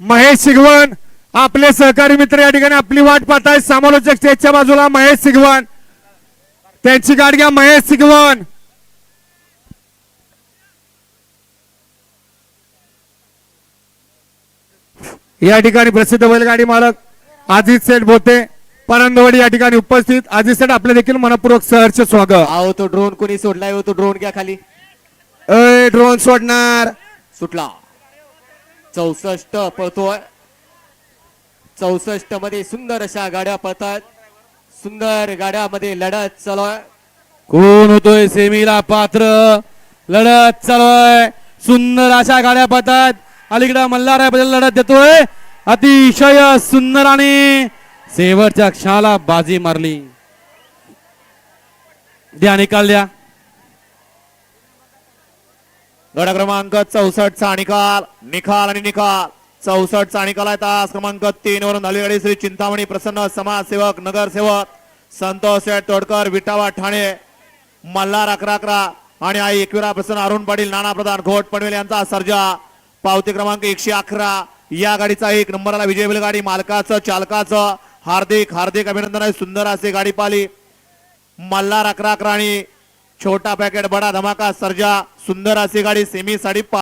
महेश सिगवण आपले सहकारी मित्र या ठिकाणी आपली वाट पाहताय। समालोचक स्टेजच्या बाजूला महेश सिगवण, त्यांची गाडी घ्या महेश सिगवण। या ठिकाणी प्रसिद्ध बैलगाडी मालक अजित सेठ बोते परंदवाडी या ठिकाणी उपस्थित। अजित सेठ आपले देखील मनपूर्वक सहर्ष स्वागत। आहो तो ड्रोन कोणी सोडलाय हो, तो ड्रोन घ्या खाली। ड्रोन सोडणार, सुटला। 64 पळतोय। 64 मध्ये सुंदर अशा गाड्या पळतात, सुंदर गाड्यामध्ये लढत चालू आहे। कोण होतोय सेमीला पात्र, लढत चालू आहे, सुंदर अशा गाड्या पळतात। अलीकडे मल्हार बद्दल लढत देतोय, अतिशय सुंदर आणि शेवटच्या क्षणाला बाजी मारली। द्या निकाल द्या। गड क्रमांक 64 चा निकाल, निकाल आणि निकाल। 64 चा निकाल आहे तास क्रमांक 3 वरून झाली गाडी श्री चिंतामणी प्रसन्न समाजसेवक नगरसेवक संतोष शेठ तोडकर विटावा ठाणे मल्हार 11 आणि आई एकविरा प्रसन्न अरुण पाटील नाना प्रधान घोट पनवेल यांचा सर्जा। पावती क्रमांक 111 या गाडीचा 1 नंबरला विजय बैलगाडी मालकाचं चालकाचं हार्दिक हार्दिक अभिनंदन आहे। सुंदर असे गाडी पाली मल्हार 11 आणि छोटा पॅकेट बडा धमाका सर्जा। सुंदर अशी गाडी सेमी साडी